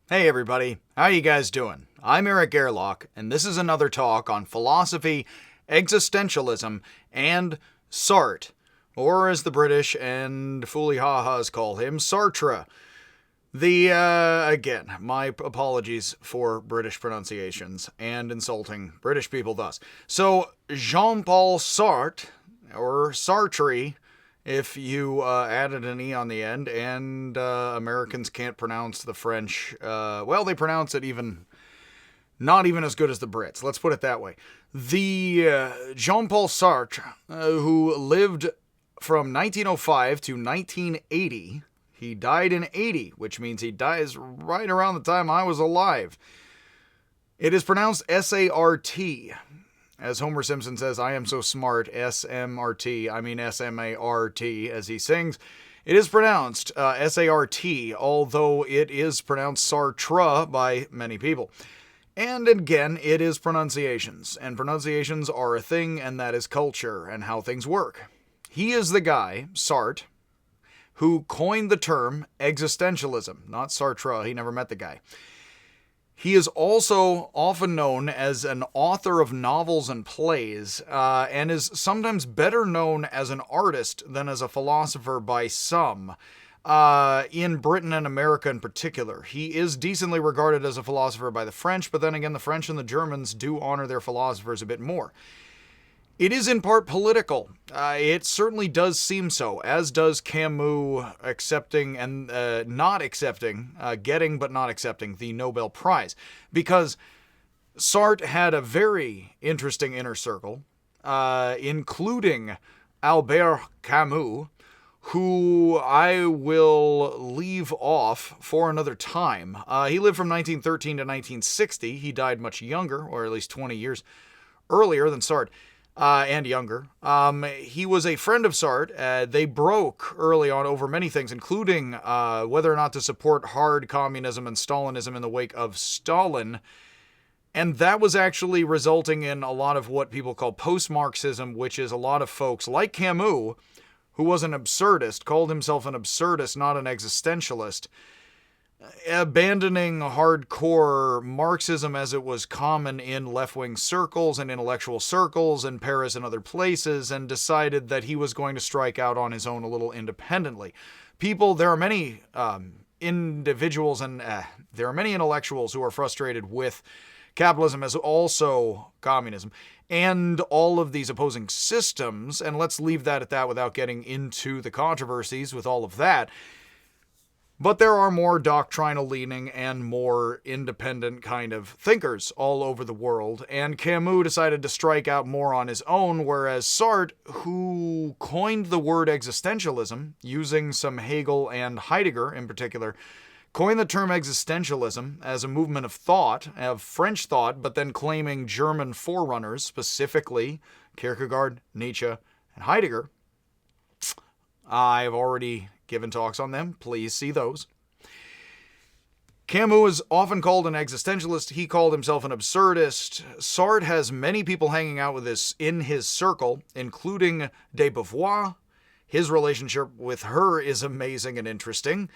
Hey everybody, how you guys doing? I'm Eric Gerlach, and this is another talk on philosophy, existentialism, and Sartre, or as the British and fooly ha-has call him, Sartre. Again, my apologies for British pronunciations and insulting British people thus. So, Jean-Paul Sartre, or Sartre, if you added an E on the end, and Americans can't pronounce the French, well, they pronounce it not even as good as the Brits, let's put it that way. The Jean-Paul Sartre, who lived from 1905 to 1980, he died in 80, which means he dies right around the time I was alive. It is pronounced S-A-R-T. As Homer Simpson says, I am so smart, S-M-R-T, I mean S-M-A-R-T, as he sings. It is pronounced S-A-R-T, although it is pronounced Sartre by many people. And again, it is pronunciations, and pronunciations are a thing, and that is culture and how things work. He is the guy, Sartre, who coined the term existentialism. Not Sartre, he never met the guy. He is also often known as an author of novels and plays, and is sometimes better known as an artist than as a philosopher by some, in Britain and America in particular. He is decently regarded as a philosopher by the French, but then again, the French and the Germans do honor their philosophers a bit more. It is in part political. It certainly does seem so, as does Camus accepting and not accepting, getting but not accepting the Nobel Prize. Because Sartre had a very interesting inner circle, including Albert Camus, who I will leave off for another time. He lived from 1913 to 1960. He died much younger, or at least 20 years earlier than Sartre. And younger. He was a friend of Sartre. They broke early on over many things, including whether or not to support hard communism and Stalinism in the wake of Stalin. And that was actually resulting in a lot of what people call post-Marxism, which is a lot of folks like Camus, who was an absurdist, called himself an absurdist, not an existentialist, abandoning hardcore Marxism as it was common in left-wing circles and intellectual circles in Paris and other places, and decided that he was going to strike out on his own a little independently. There are many individuals and there are many intellectuals who are frustrated with capitalism as also communism and all of these opposing systems, and let's leave that at that without getting into the controversies with all of that. But there are more doctrinal leaning and more independent kind of thinkers all over the world, and Camus decided to strike out more on his own, whereas Sartre, who coined the word existentialism, using some Hegel and Heidegger in particular, coined the term existentialism as a movement of thought, of French thought, but then claiming German forerunners, specifically Kierkegaard, Nietzsche, and Heidegger. I've already given talks on them. Please see those. Camus is often called an existentialist. He called himself an absurdist. Sartre has many people hanging out with this in his circle, including de Beauvoir. His relationship with her is amazing and interesting.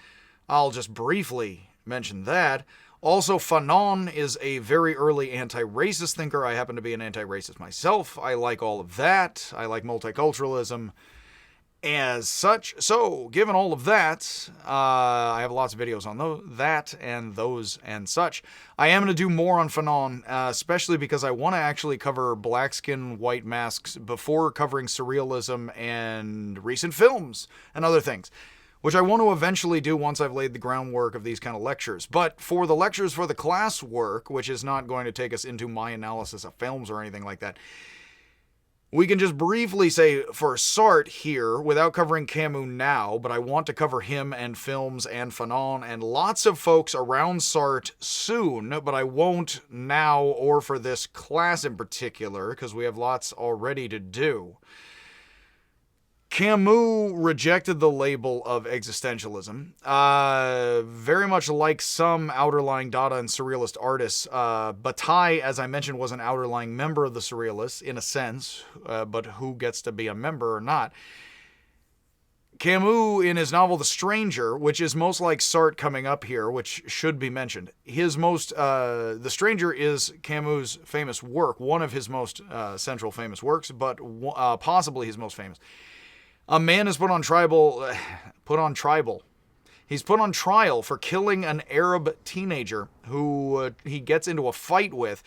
I'll just briefly mention that. Also, Fanon is a very early anti-racist thinker. I happen to be an anti-racist myself. I like all of that. I like multiculturalism. As such, so given all of that, I have lots of videos on that and those and such. I am going to do more on Fanon, especially because I want to actually cover black skin, white masks before covering surrealism and recent films and other things, which I want to eventually do once I've laid the groundwork of these kind of lectures. But for the lectures for the class work, which is not going to take us into my analysis of films or anything like that, we can just briefly say for Sartre here, without covering Camus now, but I want to cover him and films and Fanon and lots of folks around Sartre soon, but I won't now or for this class in particular, because we have lots already to do. Camus rejected the label of existentialism, very much like some outerlying Dada and Surrealist artists. Bataille, as I mentioned, was an outerlying member of the Surrealists, in a sense, but who gets to be a member or not. Camus, in his novel The Stranger, which is most like Sartre coming up here, which should be mentioned, The Stranger is Camus' famous work, one of his most central famous works, but possibly his most famous. A man is put on trial. He's put on trial for killing an Arab teenager who he gets into a fight with.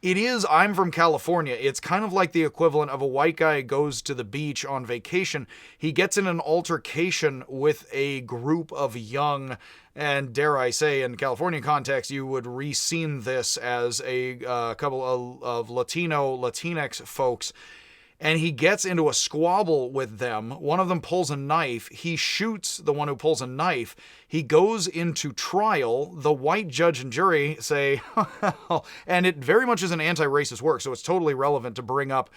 I'm from California. It's kind of like the equivalent of a white guy goes to the beach on vacation. He gets in an altercation with a group of young, and dare I say, in California context, you would re-scene this as a couple of Latinx folks. And he gets into a squabble with them. One of them pulls a knife. He shoots the one who pulls a knife. He goes into trial. The white judge and jury say, and it very much is an anti-racist work, so it's totally relevant to bring up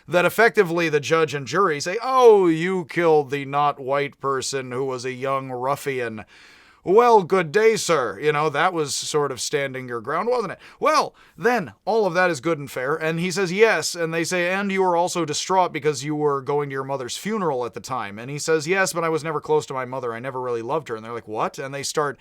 that effectively the judge and jury say, oh, you killed the not white person who was a young ruffian. Well, good day, sir. That was sort of standing your ground, wasn't it? Well, then, all of that is good and fair. And he says, yes. And they say, and you were also distraught because you were going to your mother's funeral at the time. And he says, yes, but I was never close to my mother. I never really loved her. And they're like, what? And they start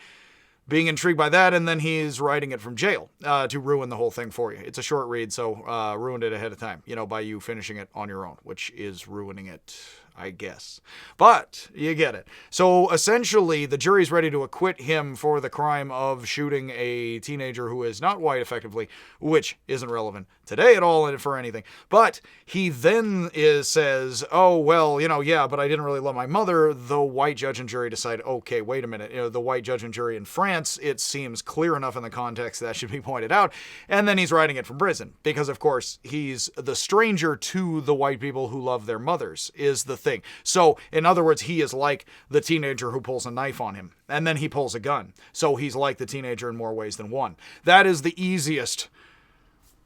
being intrigued by that. And then he's writing it from jail to ruin the whole thing for you. It's a short read, so ruined it ahead of time, by you finishing it on your own, which is ruining it, I guess. But you get it. So essentially, the jury's ready to acquit him for the crime of shooting a teenager who is not white, effectively, which isn't relevant today at all for anything. But he then says, oh, well, yeah, but I didn't really love my mother. The white judge and jury decide, okay, wait a minute. The white judge and jury in France, it seems clear enough in the context that should be pointed out. And then he's writing it from prison because, of course, he's the stranger to the white people who love their mothers is the thing. So, in other words, he is like the teenager who pulls a knife on him, and then he pulls a gun. So he's like the teenager in more ways than one. That is the easiest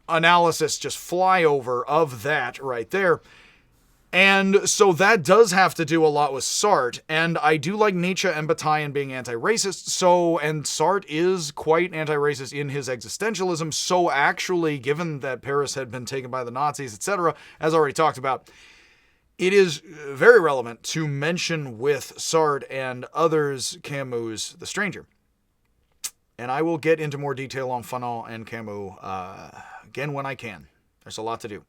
analysis, just flyover of that right there. And so that does have to do a lot with Sartre, and I do like Nietzsche and Bataille being anti-racist, and Sartre is quite anti-racist in his existentialism, so actually, given that Paris had been taken by the Nazis, etc., as already talked about, it is very relevant to mention with Sartre and others Camus' The Stranger. And I will get into more detail on Fanon and Camus again when I can. There's a lot to do.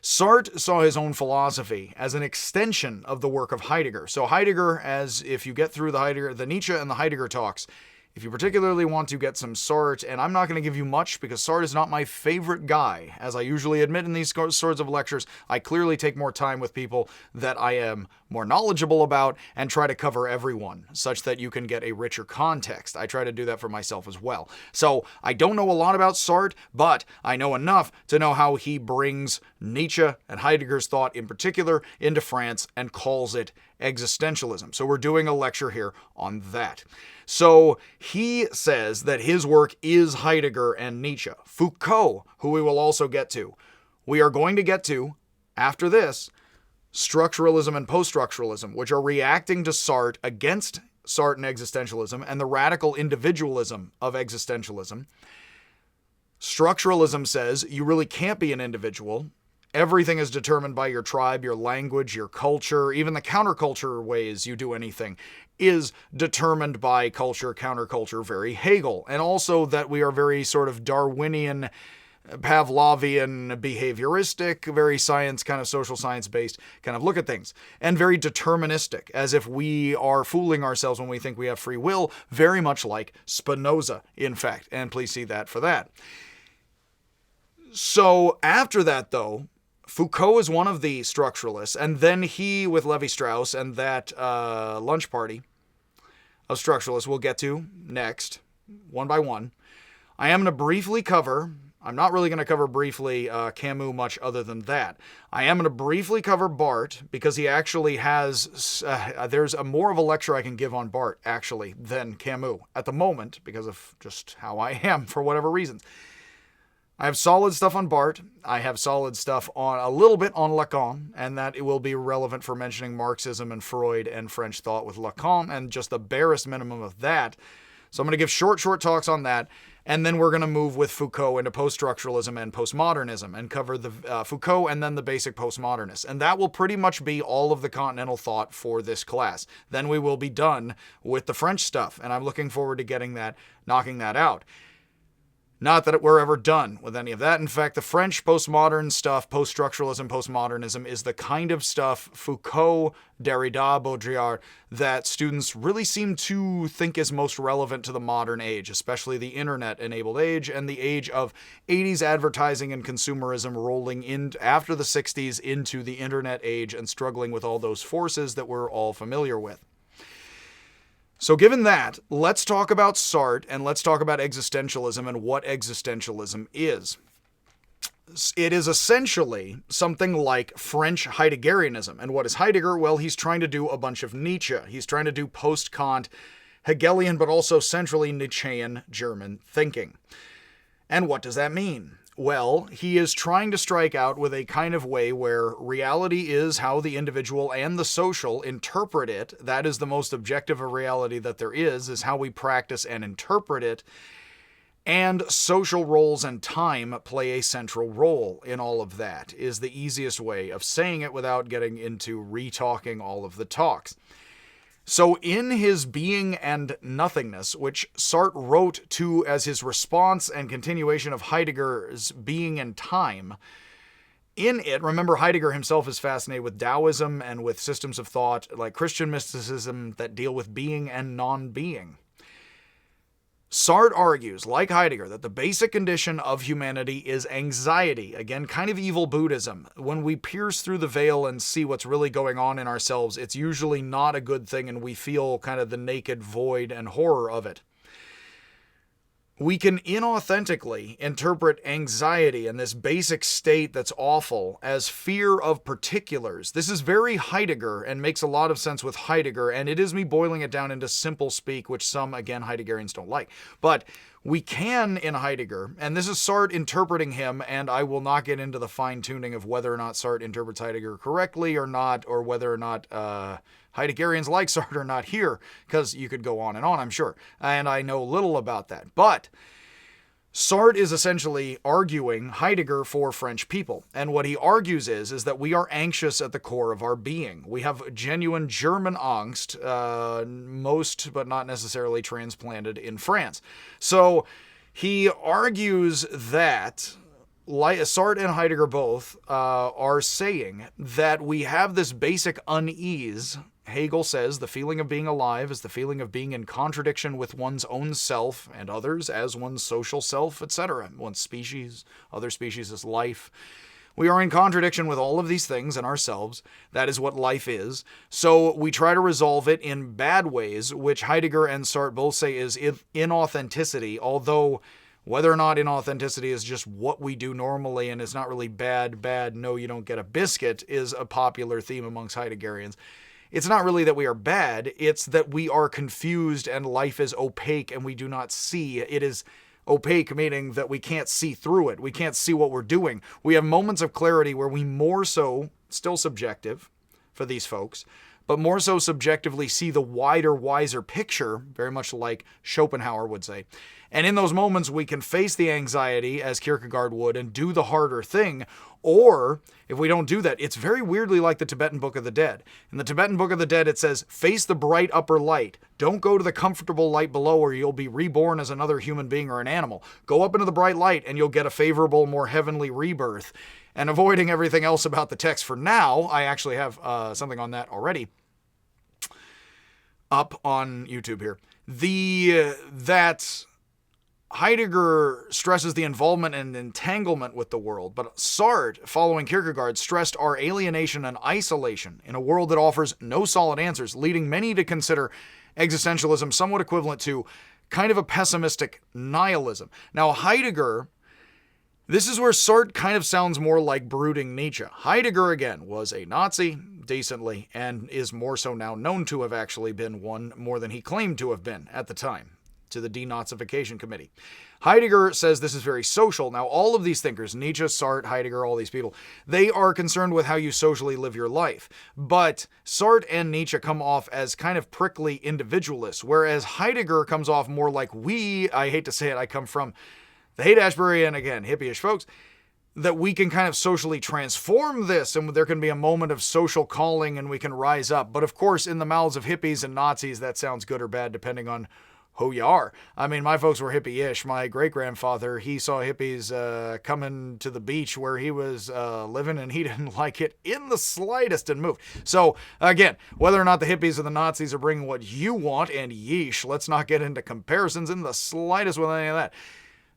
Sartre saw his own philosophy as an extension of the work of Heidegger. So Heidegger, as if you get through the Nietzsche and the Heidegger talks, if you particularly want to get some Sartre, and I'm not going to give you much because Sartre is not my favorite guy, as I usually admit in these sorts of lectures, I clearly take more time with people that I am more knowledgeable about and try to cover everyone such that you can get a richer context. I try to do that for myself as well. So I don't know a lot about Sartre, but I know enough to know how he brings Nietzsche and Heidegger's thought in particular into France and calls it existentialism. So we're doing a lecture here on that. So he says that his work is Heidegger and Nietzsche. Foucault, who we will also get to. We are going to get to, after this, structuralism and post-structuralism, which are reacting to Sartre against Sartre and existentialism and the radical individualism of existentialism. Structuralism says you really can't be an individual. Everything is determined by your tribe, your language, your culture, even the counterculture ways you do anything is determined by culture, counterculture, very Hegel. And also that we are very sort of Darwinian, Pavlovian, behavioristic, very science, kind of social science-based kind of look at things. And very deterministic, as if we are fooling ourselves when we think we have free will, very much like Spinoza, in fact. And please see that for that. So after that, though, Foucault is one of the structuralists, and then he, with Levi-Strauss and that lunch party of structuralists we'll get to next, one by one. I am going to briefly cover, I'm not really going to cover briefly Camus much other than that. I am going to briefly cover Barthes, because he actually has, there's more of a lecture I can give on Barthes, actually, than Camus at the moment, because of just how I am, for whatever reasons. I have solid stuff on Barthes. I have solid stuff on a little bit on Lacan, and that it will be relevant for mentioning Marxism and Freud and French thought with Lacan, and just the barest minimum of that. So I'm going to give short talks on that, And then we're going to move with Foucault into post-structuralism and postmodernism and cover the Foucault and then the basic postmodernists. And that will pretty much be all of the continental thought for this class. Then we will be done with the French stuff. And I'm looking forward to knocking that out. Not that we're ever done with any of that. In fact, the French postmodern stuff, post-structuralism, postmodernism, is the kind of stuff, Foucault, Derrida, Baudrillard, that students really seem to think is most relevant to the modern age, especially the internet-enabled age and the age of 80s advertising and consumerism rolling in after the 60s into the internet age and struggling with all those forces that we're all familiar with. So given that, let's talk about Sartre and let's talk about existentialism and what existentialism is. It is essentially something like French Heideggerianism. And what is Heidegger? Well, he's trying to do a bunch of Nietzsche. He's trying to do post-Kant, Hegelian, but also centrally Nietzschean German thinking. And what does that mean? Well, he is trying to strike out with a kind of way where reality is how the individual and the social interpret it. That is the most objective of reality that there is how we practice and interpret it. And social roles and time play a central role in all of that, is the easiest way of saying it without getting into re-talking all of the talks. So in his Being and Nothingness, which Sartre wrote to as his response and continuation of Heidegger's Being and Time, in it, remember Heidegger himself is fascinated with Taoism and with systems of thought like Christian mysticism that deal with being and non-being. Sartre argues, like Heidegger, that the basic condition of humanity is anxiety. Again, kind of evil Buddhism. When we pierce through the veil and see what's really going on in ourselves, it's usually not a good thing and we feel kind of the naked void and horror of it. We can inauthentically interpret anxiety and this basic state that's awful as fear of particulars. This is very Heidegger and makes a lot of sense with Heidegger, and it is me boiling it down into simple speak, which some, again, Heideggerians don't like. But we can, in Heidegger, and this is Sartre interpreting him, and I will not get into the fine-tuning of whether or not Sartre interprets Heidegger correctly or not, or whether or not Heideggerians like Sartre or not here, because you could go on, I'm sure, and I know little about that. But Sartre is essentially arguing Heidegger for French people, and what he argues is that we are anxious at the core of our being. We have genuine German angst, most but not necessarily transplanted in France. So he argues that Sartre and Heidegger both are saying that we have this basic unease. Hegel says the feeling of being alive is the feeling of being in contradiction with one's own self and others as one's social self, etc. One's species, other species as life. We are in contradiction with all of these things in ourselves. That is what life is. So we try to resolve it in bad ways, which Heidegger and Sartre both say is inauthenticity, although whether or not inauthenticity is just what we do normally and it's not really bad, no, you don't get a biscuit, is a popular theme amongst Heideggerians. It's not really that we are bad, it's that we are confused and life is opaque and we do not see. It is opaque, meaning that we can't see through it. We can't see what we're doing. We have moments of clarity where we more so, still subjective for these folks, but more so subjectively see the wider, wiser picture, very much like Schopenhauer would say. And in those moments, we can face the anxiety, as Kierkegaard would, and do the harder thing. Or, if we don't do that, it's very weirdly like the Tibetan Book of the Dead. In the Tibetan Book of the Dead, it says, face the bright upper light. Don't go to the comfortable light below or you'll be reborn as another human being or an animal. Go up into the bright light and you'll get a favorable, more heavenly rebirth. And moving everything else about the text for now, I actually have something on that already up on YouTube here. That Heidegger stresses the involvement and entanglement with the world, but Sartre, following Kierkegaard, stressed our alienation and isolation in a world that offers no solid answers, leading many to consider existentialism somewhat equivalent to kind of a pessimistic nihilism. Now, Heidegger, this is where Sartre kind of sounds more like brooding Nietzsche. Heidegger, again, was a Nazi, decently, and is more so now known to have actually been one more than he claimed to have been at the time. to the Denazification Committee. Heidegger says this is very social. Now, all of these thinkers, Nietzsche, Sartre, Heidegger, all these people, they are concerned with how you socially live your life. But Sartre and Nietzsche come off as kind of prickly individualists, whereas Heidegger comes off more like I hate to say it, I come from the Haight-Ashbury, and again, hippie-ish folks, that we can kind of socially transform this, and there can be a moment of social calling, and we can rise up. But of course, in the mouths of hippies and Nazis, that sounds good or bad, depending on who you are. I mean, my folks were hippie-ish. My great-grandfather, he saw hippies coming to the beach where he was living, and he didn't like it in the slightest and moved. So, again, whether or not the hippies or the Nazis are bringing what you want, and yeesh, let's not get into comparisons in the slightest with any of that.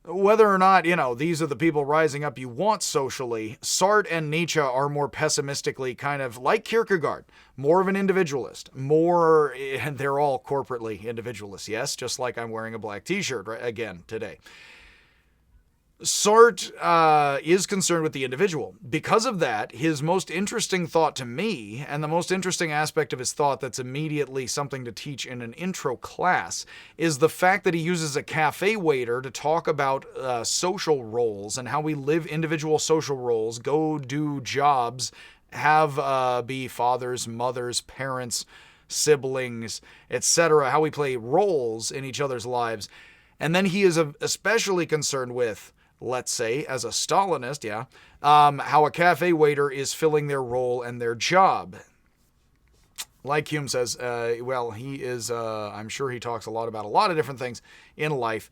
Whether or not, these are the people rising up you want socially, Sartre and Nietzsche are more pessimistically kind of like Kierkegaard, more of an individualist, and they're all corporately individualists, yes, just like I'm wearing a black t-shirt again today. Sartre is concerned with the individual. Because of that, his most interesting thought to me, and the most interesting aspect of his thought that's immediately something to teach in an intro class, is the fact that he uses a cafe waiter to talk about social roles and how we live individual social roles, go do jobs, be fathers, mothers, parents, siblings, etc., how we play roles in each other's lives. And then he is especially concerned with, let's say, as a Stalinist, how a cafe waiter is filling their role and their job. Like Hume says, he is, I'm sure he talks a lot about a lot of different things in life,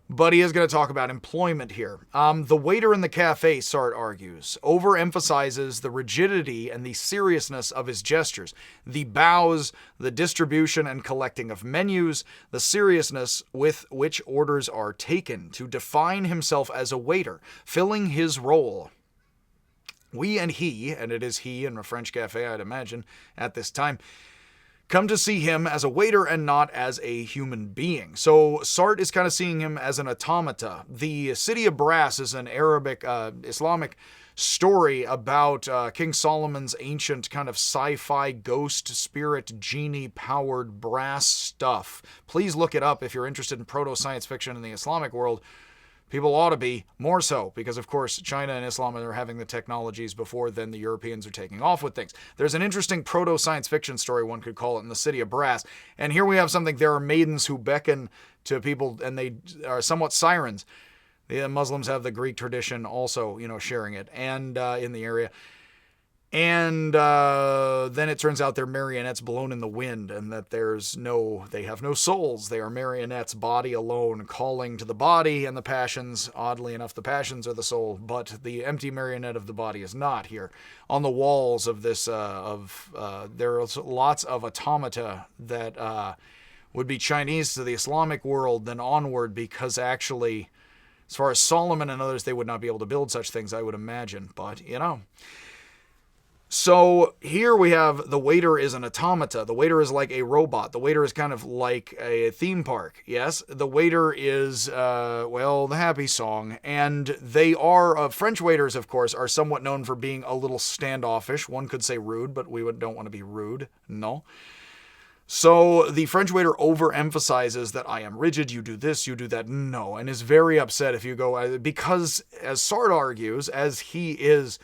but he is going to talk about employment here. The waiter in the cafe, Sartre argues, overemphasizes the rigidity and the seriousness of his gestures. The bows, the distribution and collecting of menus, the seriousness with which orders are taken to define himself as a waiter, filling his role. We and he, and it is he in a French cafe, I'd imagine, at this time, come to see him as a waiter and not as a human being. So Sartre is kind of seeing him as an automata. The City of Brass is an Arabic, Islamic story about King Solomon's ancient kind of sci-fi ghost spirit genie-powered brass stuff. Please look it up if you're interested in proto-science fiction in the Islamic world. People ought to be, more so, because of course China and Islam are having the technologies before then the Europeans are taking off with things. There's an interesting proto-science fiction story, one could call it, in the City of Brass. And here we have something, there are maidens who beckon to people, and they are somewhat sirens. The Muslims have the Greek tradition also, sharing it, and in the area. And then it turns out they're marionettes blown in the wind, and that they have no souls. They are marionettes, body alone, calling to the body and the passions. Oddly enough, the passions are the soul, but the empty marionette of the body is not here. On the walls of this, there's lots of automata that would be Chinese to the Islamic world, then onward, because actually, as far as Solomon and others, they would not be able to build such things, I would imagine. But, So here we have the waiter is an automata. The waiter is like a robot. The waiter is kind of like a theme park. Yes, the waiter is, the happy song. And they are, French waiters, of course, are somewhat known for being a little standoffish. One could say rude, but we don't want to be rude. No. So the French waiter overemphasizes that I am rigid, you do this, you do that. No, and is very upset if you go, because as Sartre argues, as he is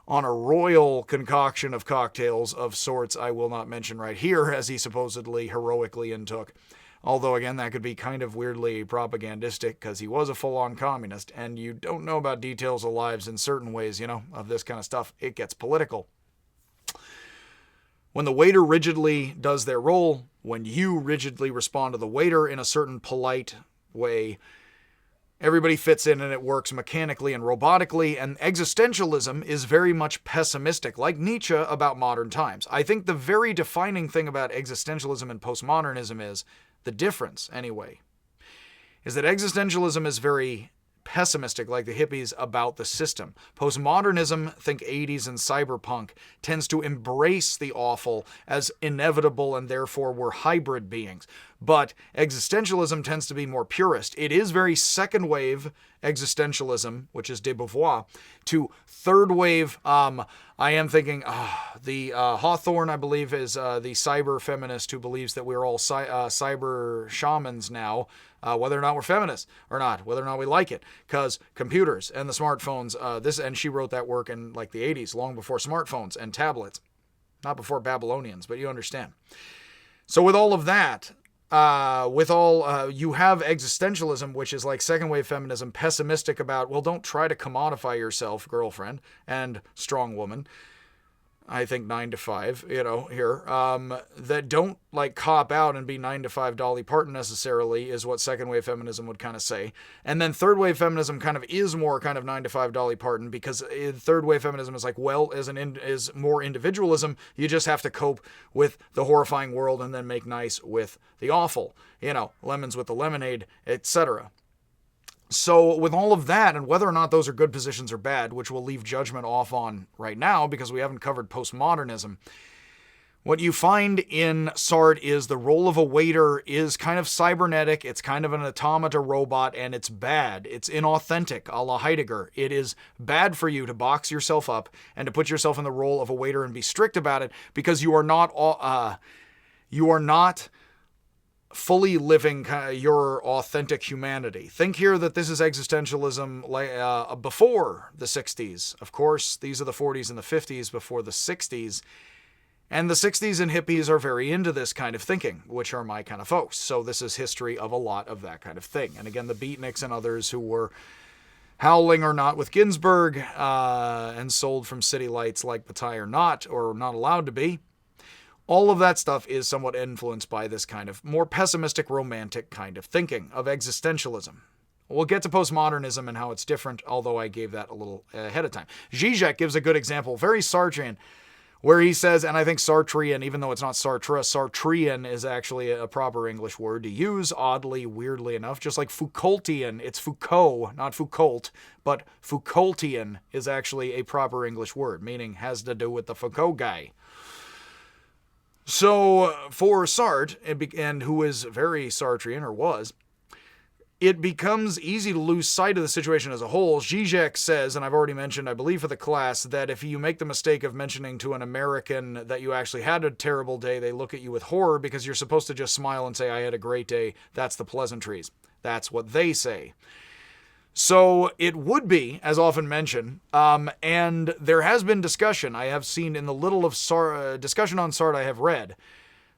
on a royal concoction of cocktails of sorts I will not mention right here, as he supposedly heroically intook. Although, again, that could be kind of weirdly propagandistic, because he was a full-on communist, and you don't know about details of lives in certain ways, of this kind of stuff. It gets political. When the waiter rigidly does their role, when you rigidly respond to the waiter in a certain polite way, everybody fits in and it works mechanically and robotically, and existentialism is very much pessimistic, like Nietzsche, about modern times. I think the very defining thing about existentialism and postmodernism is, the difference anyway, is that existentialism is very pessimistic, like the hippies, about the system. Postmodernism, think 80s and cyberpunk, tends to embrace the awful as inevitable and therefore we're hybrid beings. but existentialism tends to be more purist. It is very second wave existentialism, which is de Beauvoir, to third wave. I am thinking the Hawthorne, I believe, is the cyber feminist who believes that we're all cyber shamans now, whether or not we're feminists or not, whether or not we like it, because computers and the smartphones, and she wrote that work in like the 80s, long before smartphones and tablets, not before Babylonians, but you understand. So with all of that, you have existentialism, which is like second wave feminism, pessimistic about, well, don't try to commodify yourself, girlfriend and strong woman. I think 9 to 5, here, that don't like cop out and be 9 to 5 Dolly Parton necessarily is what second wave feminism would kind of say. And then third wave feminism kind of is more kind of 9 to 5 Dolly Parton, because third wave feminism is like, well, is more individualism. You just have to cope with the horrifying world and then make nice with the awful, lemons with the lemonade, etc. So with all of that, and whether or not those are good positions or bad, which we'll leave judgment off on right now because we haven't covered postmodernism, what you find in Sartre is the role of a waiter is kind of cybernetic, it's kind of an automata robot, and it's bad. It's inauthentic, a la Heidegger. It is bad for you to box yourself up and to put yourself in the role of a waiter and be strict about it, because you are not fully living your authentic humanity. Think here that this is existentialism before the 60s. Of course, these are the 40s and the 50s before the 60s. And the 60s and hippies are very into this kind of thinking, which are my kind of folks. So this is history of a lot of that kind of thing. And again, the beatniks and others who were howling or not with Ginsberg and sold from city lights like Bataille or not allowed to be. All of that stuff is somewhat influenced by this kind of more pessimistic, romantic kind of thinking of existentialism. We'll get to postmodernism and how it's different, although I gave that a little ahead of time. Zizek gives a good example, very Sartrean, where he says, and I think Sartrean, even though it's not Sartre, Sartrean is actually a proper English word to use, oddly, weirdly enough, just like Foucaultian. It's Foucault, not Foucault, but Foucaultian is actually a proper English word, meaning has to do with the Foucault guy. So for Sartre, and who is very Sartrean, or was, it becomes easy to lose sight of the situation as a whole. Zizek says, and I've already mentioned, I believe for the class, that if you make the mistake of mentioning to an American that you actually had a terrible day, they look at you with horror because you're supposed to just smile and say, I had a great day. That's the pleasantries. That's what they say. So it would be, as often mentioned, and there has been discussion, I have seen in the little of discussion on Sartre I have read,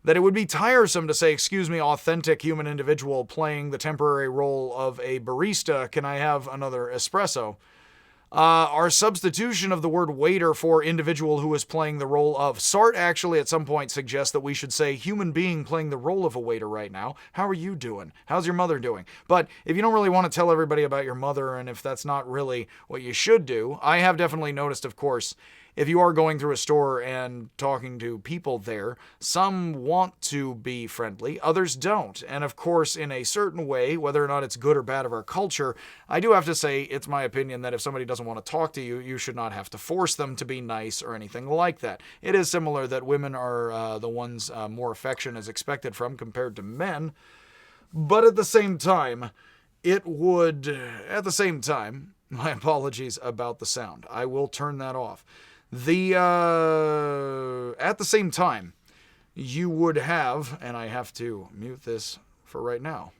that it would be tiresome to say, excuse me, authentic human individual playing the temporary role of a barista, can I have another espresso? Our substitution of the word waiter for individual who is playing the role of. Sartre actually at some point suggests that we should say human being playing the role of a waiter right now. How are you doing? How's your mother doing? But if you don't really want to tell everybody about your mother, and if that's not really what you should do, I have definitely noticed, of course, if you are going through a store and talking to people there, some want to be friendly, others don't. And of course, in a certain way, whether or not it's good or bad of our culture, I do have to say it's my opinion that if somebody doesn't want to talk to you, you should not have to force them to be nice or anything like that. It is similar that women are the ones more affection is expected from compared to men. But at the same time, my apologies about the sound. I will turn that off. At the same time, you would have, and I have to mute this for right now,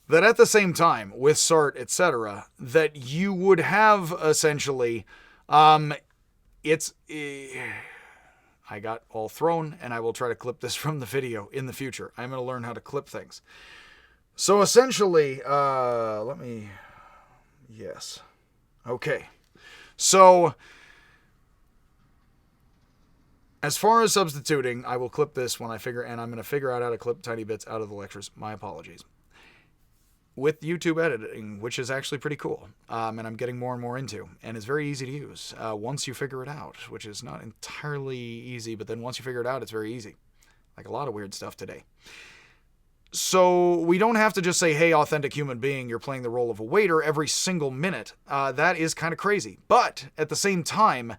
that at the same time, with Sartre, etc., that you would have essentially, I got all thrown, and I will try to clip this from the video in the future. I'm going to learn how to clip things. So essentially, yes. Okay. So, as far as substituting, I will clip this when and I'm going to figure out how to clip tiny bits out of the lectures. My apologies. With YouTube editing, which is actually pretty cool, and I'm getting more and more into, and it's very easy to use once you figure it out, which is not entirely easy, but then once you figure it out, it's very easy. Like a lot of weird stuff today. So we don't have to just say, hey, authentic human being, you're playing the role of a waiter every single minute. That is kind of crazy. But at the same time,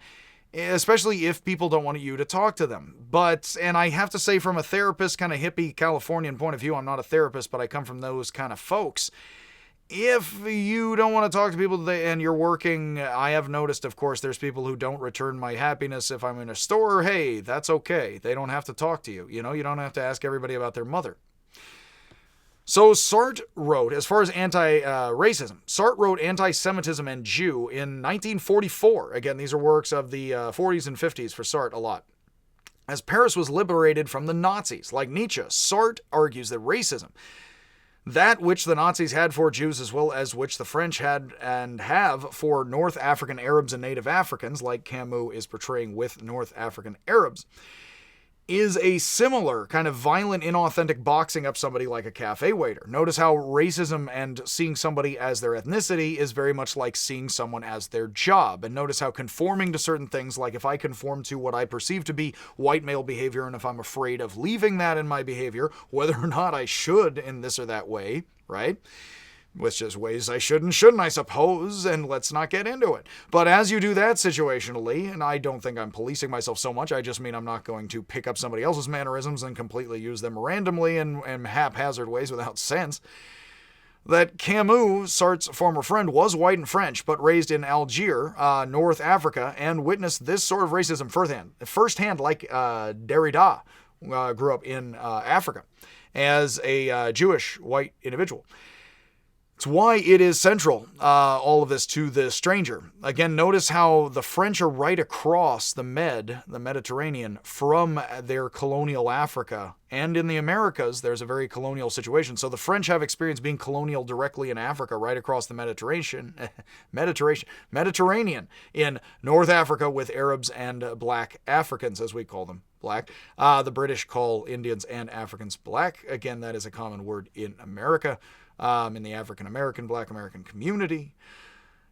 especially if people don't want you to talk to them. But, and I have to say, from a therapist, kind of hippie Californian point of view, I'm not a therapist, but I come from those kind of folks. If you don't want to talk to people and you're working, I have noticed, of course, there's people who don't return my happiness if I'm in a store. Hey, that's okay. They don't have to talk to you. You know, you don't have to ask everybody about their mother. So Sartre wrote, as far as anti-racism, Sartre wrote Anti-Semitism and Jew in 1944. Again, these are works of the 40s and 50s for Sartre a lot. As Paris was liberated from the Nazis, like Nietzsche, Sartre argues that racism, that which the Nazis had for Jews as well as which the French had and have for North African Arabs and Native Africans, like Camus is portraying with North African Arabs, is a similar kind of violent, inauthentic boxing up somebody like a cafe waiter. Notice how racism and seeing somebody as their ethnicity is very much like seeing someone as their job. And notice how conforming to certain things, like if I conform to what I perceive to be white male behavior, and if I'm afraid of leaving that in my behavior, whether or not I should in this or that way, right? Which is ways I should and shouldn't, I suppose, and let's not get into it. But as you do that situationally, and I don't think I'm policing myself so much, I just mean I'm not going to pick up somebody else's mannerisms and completely use them randomly in haphazard ways without sense, that Camus, Sartre's former friend, was white and French, but raised in Algiers, North Africa, and witnessed this sort of racism firsthand, like Derrida grew up in Africa as a Jewish white individual. It's why it is central, all of this, to the stranger. Again, notice how the French are right across the Mediterranean, from their colonial Africa. And in the Americas, there's a very colonial situation. So the French have experience being colonial directly in Africa, right across the Mediterranean in North Africa with Arabs and black Africans, as we call them. Black. The British call Indians and Africans black. Again, that is a common word in America. In the African-American, Black American community.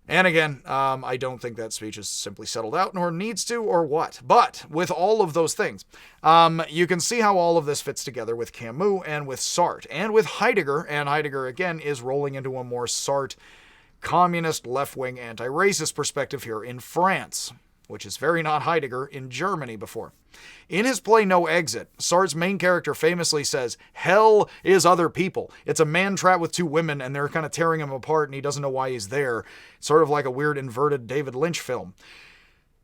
And again, I don't think that speech is simply settled out, nor needs to, or what. But with all of those things, you can see how all of this fits together with Camus and with Sartre and with Heidegger. And Heidegger, again, is rolling into a more Sartre communist, left-wing, anti-racist perspective here in France, which is very not Heidegger in Germany before. In his play No Exit, Sartre's main character famously says, "Hell is other people. It's a man trapped with two women, and they're kind of tearing him apart, and he doesn't know why he's there." Sort of like a weird inverted David Lynch film.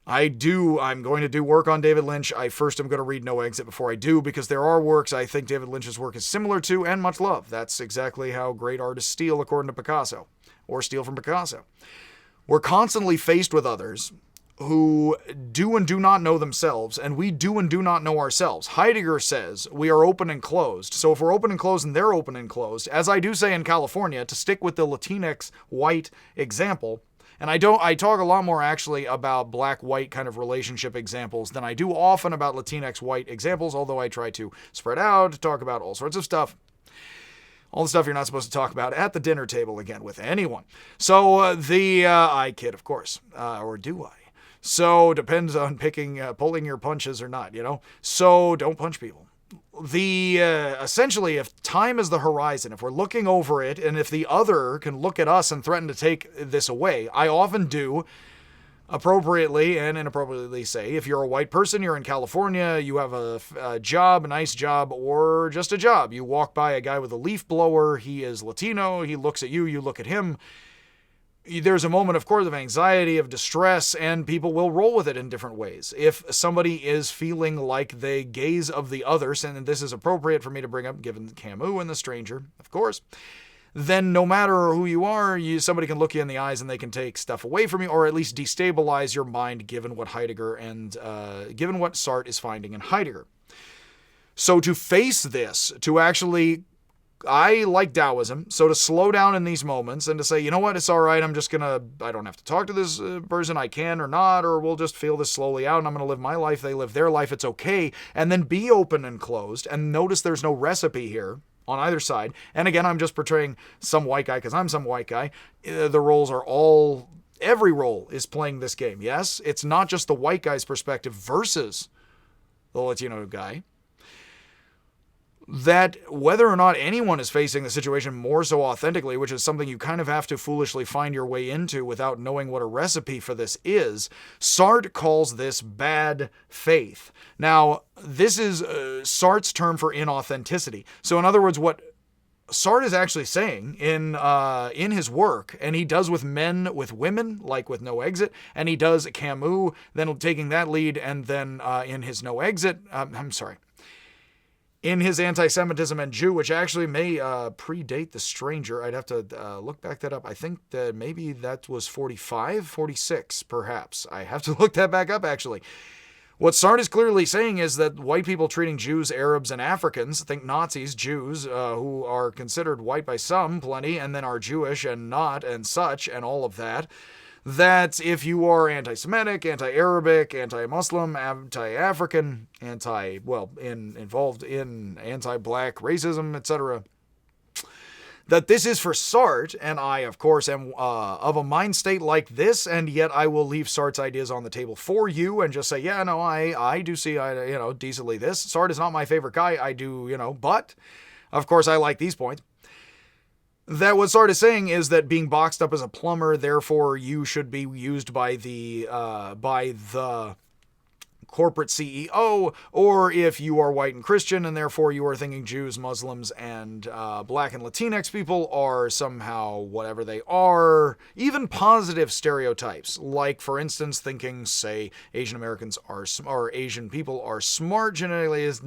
I'm going to do work on David Lynch. I first am going to read No Exit before I do, because there are works I think David Lynch's work is similar to, and much love. That's exactly how great artists steal, according to Picasso, or steal from Picasso. We're constantly faced with others who do and do not know themselves, and we do and do not know ourselves. Heidegger says we are open and closed. So if we're open and closed and they're open and closed, as I do say in California, to stick with the Latinx white example, and I talk a lot more actually about black-white kind of relationship examples than I do often about Latinx white examples, although I try to spread out, talk about all sorts of stuff. All the stuff you're not supposed to talk about at the dinner table, again, with anyone. So I kid, of course. Or do I? So depends on pulling your punches or not, you know? So don't punch people. Essentially, if time is the horizon, if we're looking over it, and if the other can look at us and threaten to take this away, I often do appropriately and inappropriately say, if you're a white person, you're in California, you have a job, a nice job, or just a job. You walk by a guy with a leaf blower, he is Latino, he looks at you, you look at him. There's a moment, of course, of anxiety, of distress, and people will roll with it in different ways. If somebody is feeling like the gaze of the others, and this is appropriate for me to bring up, given Camus and the stranger, of course, then no matter who you are, somebody can look you in the eyes and they can take stuff away from you, or at least destabilize your mind, given what Heidegger and given what Sartre is finding in Heidegger. So to face this, to actually, I like Taoism, so to slow down in these moments and to say, you know what, it's all right, I don't have to talk to this person, I can or not, or we'll just feel this slowly out and I'm going to live my life, they live their life, it's okay, and then be open and closed, and notice there's no recipe here on either side. And again, I'm just portraying some white guy because I'm some white guy. The roles are every role is playing this game. Yes, it's not just the white guy's perspective versus the Latino guy. that whether or not anyone is facing the situation more so authentically, which is something you kind of have to foolishly find your way into without knowing what a recipe for this is, Sartre calls this bad faith. Now, this is Sartre's term for inauthenticity. So in other words, what Sartre is actually saying in his work, and he does with men, with women, like with No Exit, and he does Camus, then taking that lead, and then in his No Exit, in his Anti-Semitism and Jew, which actually may predate The Stranger. I'd have to look back that up. I think that maybe that was 45, 46, perhaps. I have to look that back up, actually. What Sartre is clearly saying is that white people treating Jews, Arabs, and Africans, think Nazis, Jews, who are considered white by some, plenty, and then are Jewish and not, and such, and all of that, that if you are anti-Semitic, anti-Arabic, anti-Muslim, anti-African, involved in anti-black racism, etc., that this is for Sartre, and I, of course, am of a mind state like this, and yet I will leave Sartre's ideas on the table for you and just say, yeah, no, I do see, decently this. Sartre is not my favorite guy. I do, but, of course, I like these points. That what Sartre is saying is that being boxed up as a plumber, therefore you should be used by the corporate CEO, or if you are white and Christian and therefore you are thinking Jews, Muslims, and black and Latinx people are somehow whatever they are, even positive stereotypes, like for instance thinking, say, Asian Americans or Asian people are smart genetically is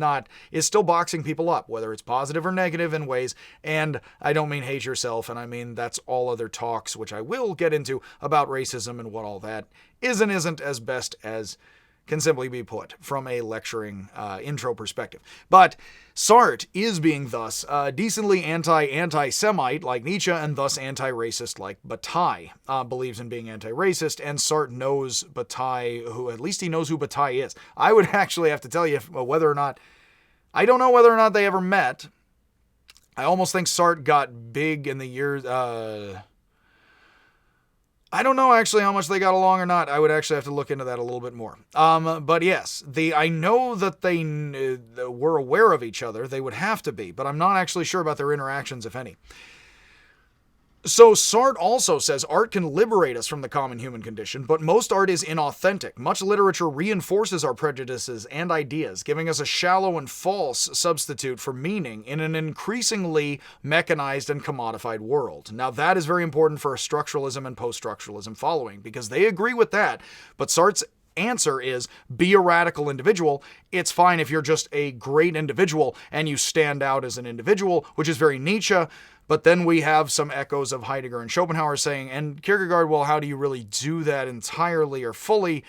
still boxing people up, whether it's positive or negative in ways, and I don't mean hate yourself, and I mean that's all other talks, which I will get into, about racism and what all that is and isn't as best as can simply be put from a lecturing intro perspective. But Sartre is being thus decently anti-Semite like Nietzsche, and thus anti-racist like Bataille, believes in being anti-racist, and Sartre knows Bataille, at least he knows who Bataille is. I would actually have to tell you I don't know whether or not they ever met. I almost think Sartre got big in the years, I don't know actually how much they got along or not. I would actually have to look into that a little bit more. But yes, I know that they were aware of each other. They would have to be, but I'm not actually sure about their interactions, if any. So Sartre also says art can liberate us from the common human condition, but most art is inauthentic. Much literature reinforces our prejudices and ideas, giving us a shallow and false substitute for meaning in an increasingly mechanized and commodified world. Now that is very important for structuralism and post-structuralism following, because they agree with that, but Sartre's answer is be a radical individual. It's fine if you're just a great individual and you stand out as an individual, which is very Nietzsche. But then we have some echoes of Heidegger and Schopenhauer saying, and Kierkegaard, well, how do you really do that entirely or fully?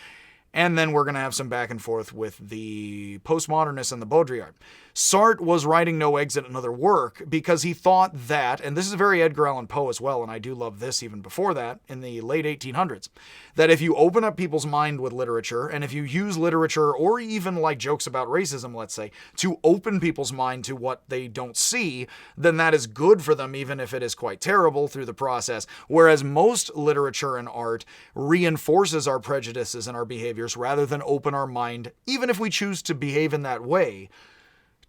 And then we're going to have some back and forth with the postmodernists and the Baudrillard. Sartre was writing No Exit, another work, because he thought that, and this is very Edgar Allan Poe as well, and I do love this even before that, in the late 1800s, that if you open up people's mind with literature, and if you use literature, or even like jokes about racism, let's say, to open people's mind to what they don't see, then that is good for them, even if it is quite terrible through the process. Whereas most literature and art reinforces our prejudices and our behaviors rather than open our mind, even if we choose to behave in that way,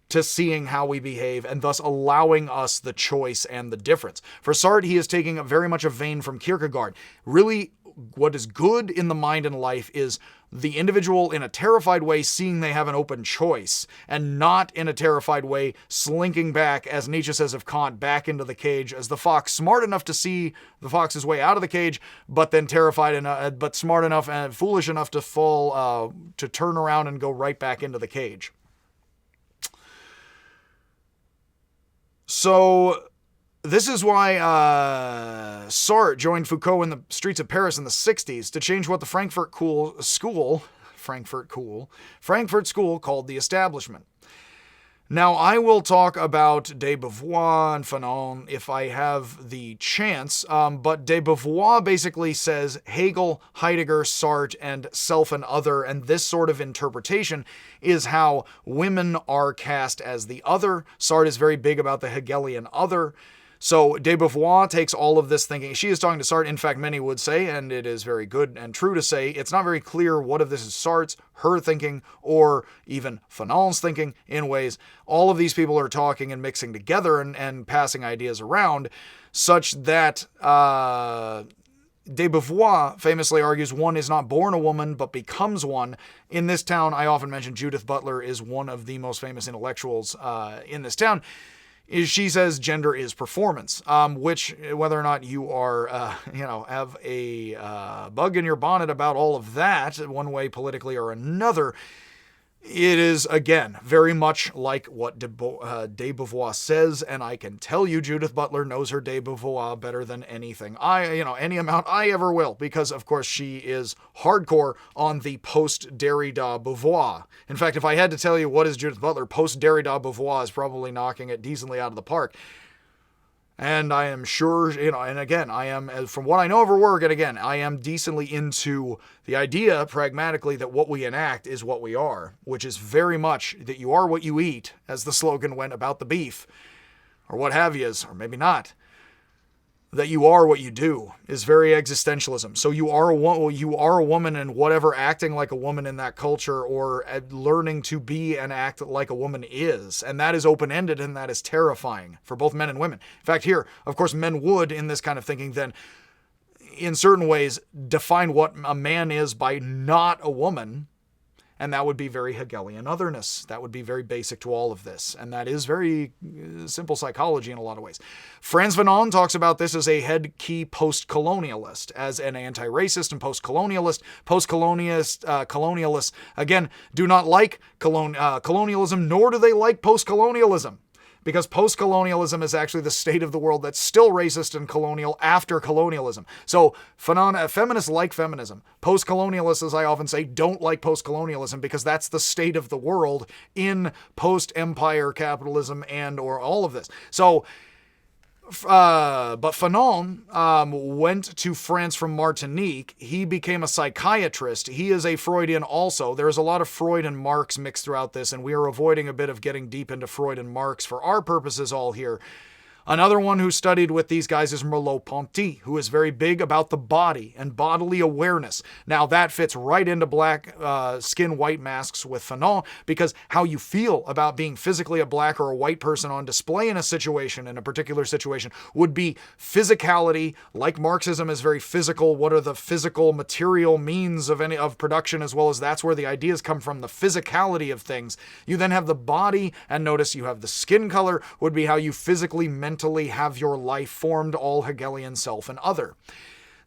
to seeing how we behave, and thus allowing us the choice and the difference. For Sartre, he is taking very much a vein from Kierkegaard. Really, what is good in the mind and life is the individual in a terrified way seeing they have an open choice, and not in a terrified way slinking back, as Nietzsche says of Kant, back into the cage as the fox, smart enough to see the fox's way out of the cage, but then terrified but smart enough and foolish enough to fall, to turn around and go right back into the cage. So this is why Sartre joined Foucault in the streets of Paris in the 60s to change what the Frankfurt School called the establishment. Now, I will talk about de Beauvoir and Fanon if I have the chance, but de Beauvoir basically says Hegel, Heidegger, Sartre, and self and other, and this sort of interpretation is how women are cast as the other. Sartre is very big about the Hegelian other. So de Beauvoir takes all of this thinking. She is talking to Sartre. In fact, many would say, and it is very good and true to say, it's not very clear what of this is Sartre's, her thinking, or even Fanon's thinking in ways. All of these people are talking and mixing together and passing ideas around, such that de Beauvoir famously argues one is not born a woman but becomes one. In this town, I often mention Judith Butler is one of the most famous intellectuals in this town. She says gender is performance, which, whether or not you are, have a bug in your bonnet about all of that, one way politically or another, it is, again, very much like what de Beauvoir says, and I can tell you Judith Butler knows her de Beauvoir better than anything. Any amount I ever will, because, of course, she is hardcore on the post-Derrida Beauvoir. In fact, if I had to tell you what is Judith Butler, post-Derrida Beauvoir is probably knocking it decently out of the park. And I am sure, and again, I am, from what I know of her work, and again, I am decently into the idea, pragmatically, that what we enact is what we are, which is very much that you are what you eat, as the slogan went about the beef, or what have yous, or maybe not. That you are what you do is very existentialism. So you are a woman, and whatever acting like a woman in that culture or learning to be and act like a woman is. And that is open-ended, and that is terrifying for both men and women. In fact, here, of course, men would, in this kind of thinking, then in certain ways define what a man is by not a woman. And that would be very Hegelian otherness. That would be very basic to all of this. And that is very simple psychology in a lot of ways. Frantz Fanon talks about this as a head key post-colonialist, as an anti-racist and post-colonialist. Colonialists, again, do not like colonialism, nor do they like post-colonialism. Because post-colonialism is actually the state of the world that's still racist and colonial after colonialism. So feminists like feminism. Post-colonialists, as I often say, don't like post-colonialism because that's the state of the world in post-empire capitalism and or all of this. So, but Fanon went to France from Martinique. He became a psychiatrist. He is a Freudian also. There's a lot of Freud and Marx mixed throughout this, and we are avoiding a bit of getting deep into Freud and Marx for our purposes all here. Another one who studied with these guys is Merleau-Ponty, who is very big about the body and bodily awareness. Now, that fits right into black skin, white masks with Fanon, because how you feel about being physically a black or a white person on display in a situation, in a particular situation, would be physicality. Like Marxism is very physical. What are the physical material means of production, as well as that's where the ideas come from, the physicality of things. You then have the body, and notice you have the skin color, would be how you physically, mentally have your life formed, all Hegelian self and other.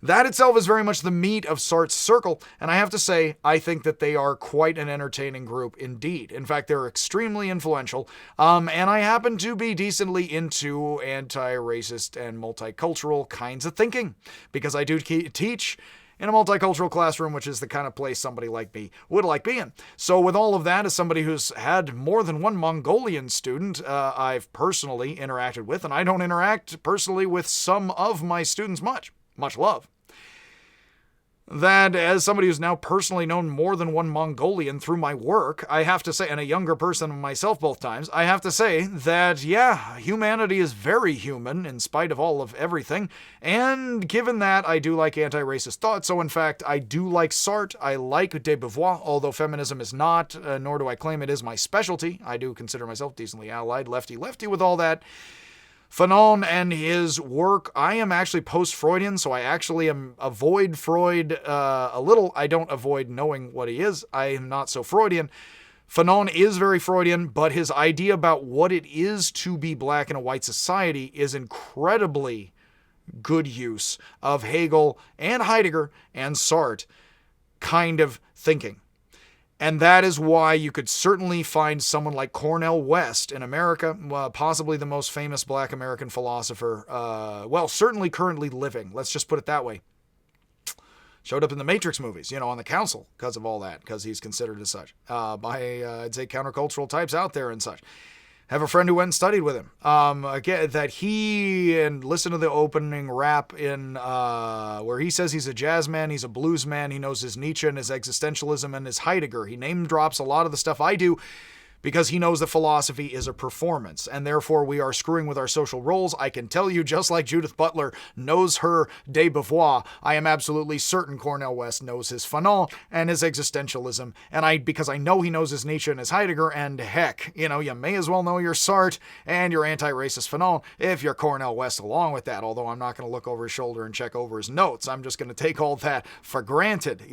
That itself is very much the meat of Sartre's circle, and I have to say, I think that they are quite an entertaining group indeed. In fact, they're extremely influential, and I happen to be decently into anti-racist and multicultural kinds of thinking, because I do teach in a multicultural classroom, which is the kind of place somebody like me would like being. So with all of that, as somebody who's had more than one Mongolian student I've personally interacted with, and I don't interact personally with some of my students much love. That as somebody who's now personally known more than one Mongolian through my work, I have to say, and a younger person than myself both times, I have to say that, yeah, humanity is very human in spite of all of everything. And given that, I do like anti-racist thought. So in fact, I do like Sartre. I like de Beauvoir, although feminism is not, nor do I claim it is my specialty. I do consider myself decently allied, lefty with all that. Fanon and his work, I am actually post-Freudian, so I actually avoid Freud a little. I don't avoid knowing what he is. I am not so Freudian. Fanon is very Freudian, but his idea about what it is to be black in a white society is incredibly good use of Hegel and Heidegger and Sartre kind of thinking. And that is why you could certainly find someone like Cornel West in America, possibly the most famous black American philosopher, certainly currently living. Let's just put it that way. Showed up in the Matrix movies, on the council because of all that, because he's considered as such by, I'd say, countercultural types out there and such. Have a friend who went and studied with him. Again, that he, and listen to the opening rap in where he says he's a jazz man, he's a blues man, he knows his Nietzsche and his existentialism and his Heidegger. He name drops a lot of the stuff I do because he knows that philosophy is a performance, and therefore we are screwing with our social roles. I can tell you, just like Judith Butler knows her de Beauvoir, I am absolutely certain Cornel West knows his Fanon and his existentialism, and because I know he knows his Nietzsche and his Heidegger, and heck, you may as well know your Sartre and your anti-racist Fanon if you're Cornel West along with that, although I'm not going to look over his shoulder and check over his notes. I'm just going to take all that for granted,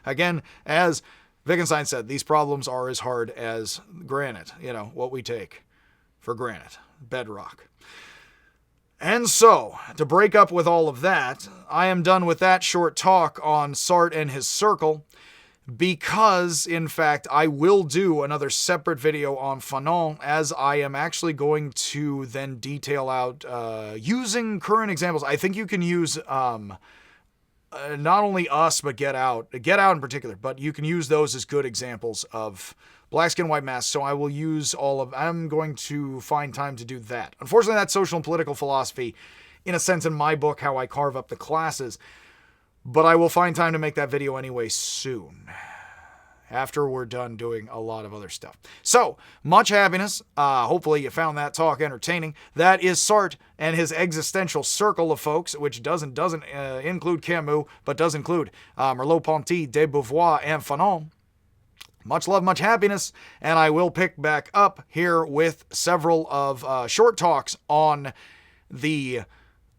Again, as Wittgenstein said, these problems are as hard as granite, what we take for granite, bedrock. And so, to break up with all of that, I am done with that short talk on Sartre and his circle, because, in fact, I will do another separate video on Fanon, as I am actually going to then detail out, using current examples. I think you can use not only Us, but Get Out in particular, but you can use those as good examples of Black Skin, White Mask, so I will use I'm going to find time to do that. Unfortunately, that's social and political philosophy, in a sense, in my book, how I carve up the classes, but I will find time to make that video anyway soon, after we're done doing a lot of other stuff. So, much happiness. Hopefully you found that talk entertaining. That is Sartre and his existential circle of folks, which doesn't include Camus, but does include Merleau-Ponty, de Beauvoir, and Fanon. Much love, much happiness, and I will pick back up here with several of short talks on the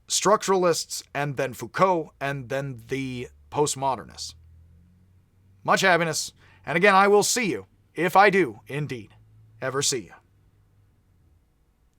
structuralists, and then Foucault, and then the postmodernists. Much happiness. And again, I will see you, if I do, indeed, ever see you.